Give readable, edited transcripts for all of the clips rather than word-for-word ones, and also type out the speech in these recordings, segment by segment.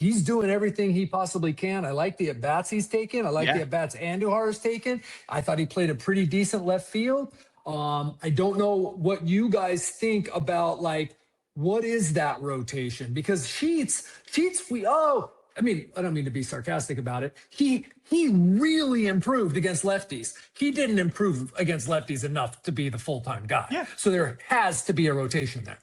He's doing everything he possibly can. I like the at-bats he's taken. I like the at-bats Andujar has taken. I thought he played a pretty decent left field. I don't know what you guys think about, like, what is that rotation? Because Sheets, I mean, I don't mean to be sarcastic about it. He really improved against lefties. He didn't improve against lefties enough to be the full-time guy. Yeah. So there has to be a rotation there.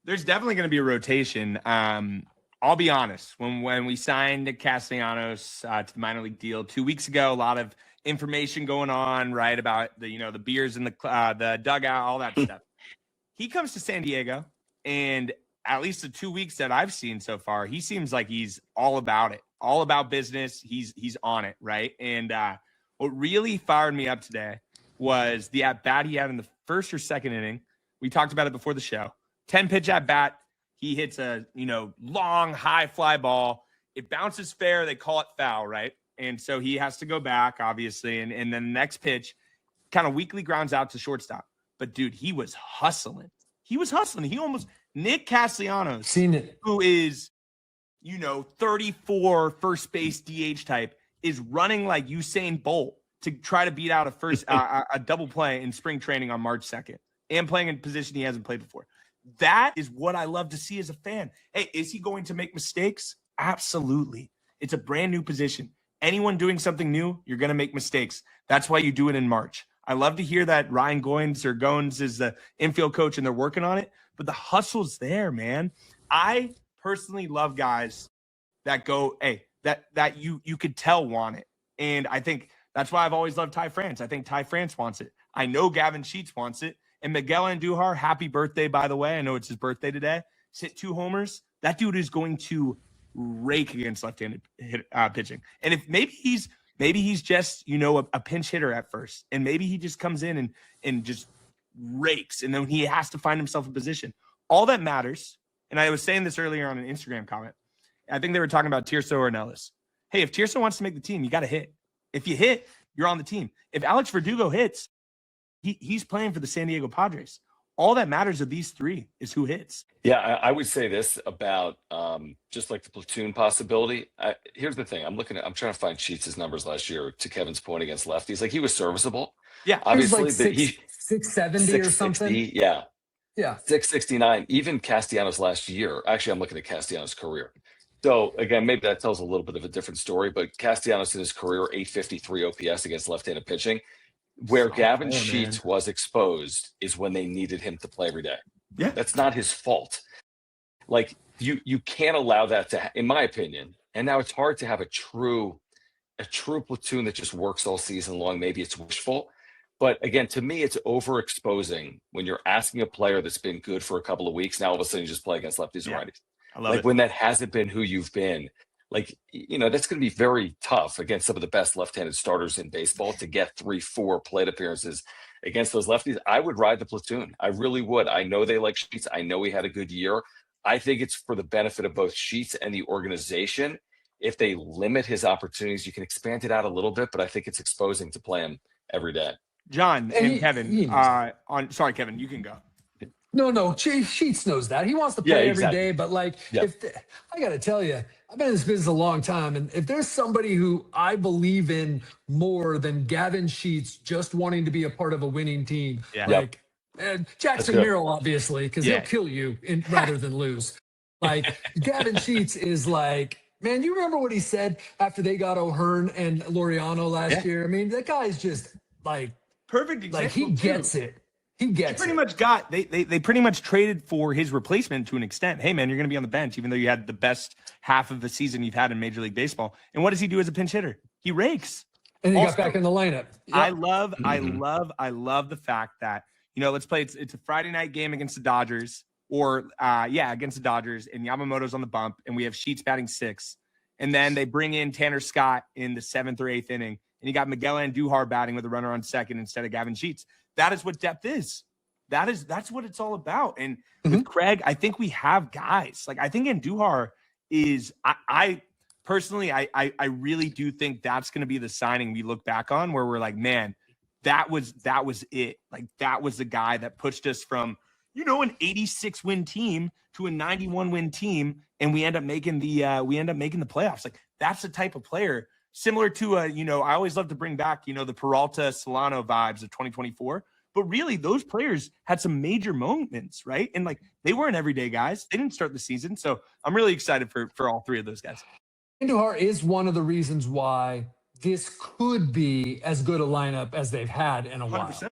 There's definitely going to be a rotation. I'll be honest. When we signed Castellanos to the minor league deal 2 weeks ago, a lot of information going on, right, about the beers in the dugout, all that stuff. He comes to San Diego, and at least the 2 weeks that I've seen so far, he seems like he's all about it, all about business. He's on it, right? And what really fired me up today was the at bat he had in the first or second inning. We talked about it before the show. 10-pitch at bat. He hits a, long, high fly ball. It bounces fair. They call it foul, right? And so he has to go back, obviously. And then the next pitch kind of weakly grounds out to shortstop. But, dude, he was hustling. He almost – Nick Castellanos, who is, 34 first base DH type, is running like Usain Bolt to try to beat out a double play in spring training on March 2nd and playing in a position he hasn't played before. That is what I love to see as a fan. Hey, is he going to make mistakes? Absolutely. It's a brand new position. Anyone doing something new, you're going to make mistakes. That's why you do it in March. I love to hear that Ryan Goins is the infield coach and they're working on it, but the hustle's there, man. I personally love guys that go, hey, that you could tell want it. And I think that's why I've always loved Ty France. I think Ty France wants it. I know Gavin Sheets wants it. And Miguel Andujar, happy birthday, by the way. I know it's his birthday today. Hit 2 homers. That dude is going to rake against left-handed pitching. And if maybe he's just, a pinch hitter at first, and maybe he just comes in and just rakes, and then he has to find himself a position. All that matters, and I was saying this earlier on an Instagram comment, I think they were talking about Tirso or Nellis. Hey, if Tirso wants to make the team, you got to hit. If you hit, you're on the team. If Alex Verdugo hits, he's playing for the San Diego Padres. All that matters of these three is who hits. Yeah, I would say this about just like the platoon possibility. Here's the thing. I'm trying to find Sheets' numbers last year, to Kevin's point, against lefties. Like, he was serviceable. Yeah. Obviously, he was like 670 or something. Yeah. Yeah. 669. Even Castellanos last year. Actually, I'm looking at Castellanos' career. So, again, maybe that tells a little bit of a different story, but Castellanos in his career, 853 OPS against left-handed pitching. Where Gavin Sheets was exposed is when they needed him to play every day. Yeah. That's not his fault. Like, you can't allow that to, in my opinion. And now it's hard to have a true platoon that just works all season long. Maybe it's wishful. But again, to me, it's overexposing when you're asking a player that's been good for a couple of weeks. Now all of a sudden you just play against lefties and righties. I love it. When that hasn't been who you've been. Like, that's going to be very tough against some of the best left-handed starters in baseball to get 3-4 plate appearances against those lefties. I would ride the platoon. I really would. I know they like Sheets. I know he had a good year. I think it's for the benefit of both Sheets and the organization. If they limit his opportunities, you can expand it out a little bit, but I think it's exposing to play him every day. John and Kevin, sorry, Kevin, you can go. No, Sheets knows that. He wants to play every day, but I got to tell you, I've been in this business a long time, and if there's somebody who I believe in more than Gavin Sheets just wanting to be a part of a winning team, and Jackson Merrill, obviously, because he'll kill you rather than lose. Like, Gavin Sheets is like, man, you remember what he said after they got O'Hearn and Laureano last year? I mean, that guy's just like perfect example. Like, he gets it. He gets pretty much got they pretty much traded for his replacement to an extent. Hey man, you're going to be on the bench even though you had the best half of the season you've had in Major League Baseball. And what does he do as a pinch hitter? He rakes. And he got back in the lineup. Yep. I love the fact that, let's play it's a Friday night game against the Dodgers against the Dodgers, and Yamamoto's on the bump and we have Sheets batting 6th. And then they bring in Tanner Scott in the 7th or 8th inning, and you got Miguel Andujar batting with a runner on second instead of Gavin Sheets. That is what depth is. That's what it's all about. And with Craig, I think we have guys. Like, I think Andujar is I personally really do think that's going to be the signing we look back on where we're like, man, that was it. Like, that was the guy that pushed us from, an 86 win team to a 91 win team, and we end up making the playoffs. Like, that's the type of player similar to I always love to bring back, the Peralta Solano vibes of 2024. But really, those players had some major moments, right? And like, they weren't everyday guys. They didn't start the season. So I'm really excited for all three of those guys. Andujar is one of the reasons why this could be as good a lineup as they've had in a 100%. while.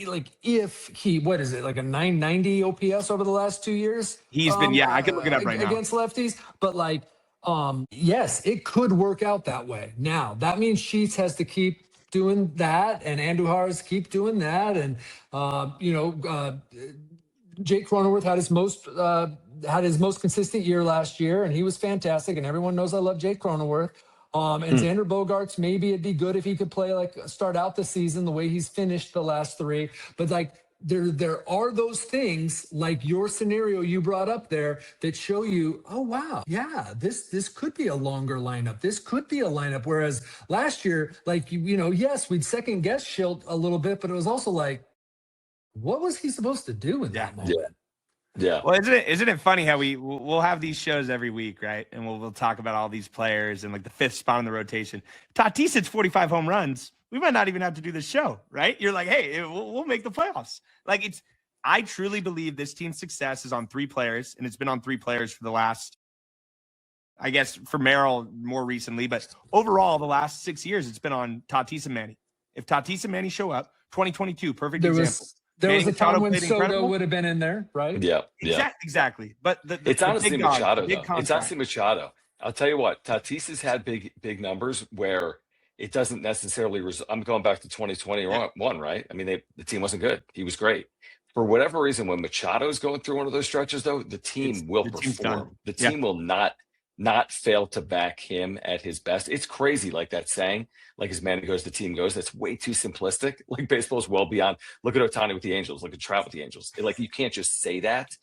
Like, if he, what is it, like a 990 OPS over the last 2 years? He's been, I can look it up right now. Against lefties. But like, yes, it could work out that way. Now, that means Sheets has to keep doing that, and Andujar's keep doing that. And, Jake Cronenworth had his most consistent year last year, and he was fantastic. And everyone knows I love Jake Cronenworth. And Xander Bogaerts, maybe it'd be good if he could play, like, start out the season the way he's finished the last three. But like, there are those things, like your scenario you brought up there, that show you, oh wow, yeah, this could be a longer lineup. This could be a lineup. Whereas last year, like, yes, we'd second guess Schilt a little bit, but it was also like, what was he supposed to do in that moment? Yeah. Well, isn't it funny how we'll have these shows every week, right? And we'll talk about all these players and like the fifth spot in the rotation. Tatis hits 45 home runs. We might not even have to do this show, right? You're like, hey, we'll make the playoffs. Like, I truly believe this team's success is on three players, and it's been on three players for the last, I guess, for Merrill more recently, but overall the last 6 years, it's been on Tatis and Manny. If Tatis and Manny show up, 2022, perfect example. There Manny was a time when played Soto incredible. would have been in there, right? Yeah. Exactly. But it's honestly Machado. It's honestly Machado. Machado. I'll tell you what, Tatis has had big numbers where it doesn't necessarily. I'm going back to 2021, right? I mean, the team wasn't good. He was great. For whatever reason, when Machado is going through one of those stretches, though, the team will perform. The team will not fail to back him at his best. It's crazy, like that saying, like, as Manny goes, the team goes. That's way too simplistic. Like, baseball is well beyond. Look at Ohtani with the Angels. Look at Trout with the Angels. Like, you can't just say that.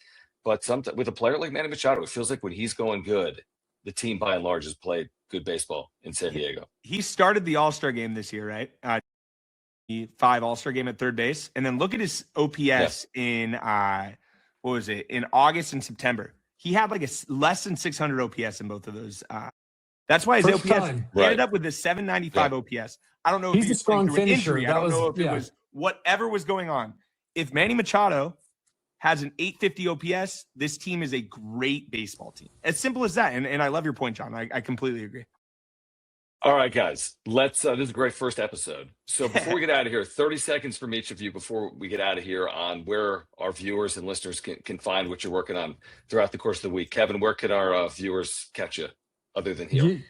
But with a player like Manny Machado, it feels like when he's going good, the team by and large has played good baseball in San Diego. He started the All-Star game this year, right? 5 All-Star game at third base. And then look at his OPS in in August and September. He had like a less than 600 OPS in both of those. That's why his First OPS time. ended up with a 795 OPS. I don't know if he's a strong finisher. Injury. I don't know if it was whatever was going on. If Manny Machado has an 850 OPS, this team is a great baseball team. As simple as that. And I love your point, Jon. I completely agree. All right, guys, this is a great first episode. So before we get out of here, 30 seconds from each of you before we get out of here on where our viewers and listeners can find what you're working on throughout the course of the week. Kevin, where can our viewers catch you other than here?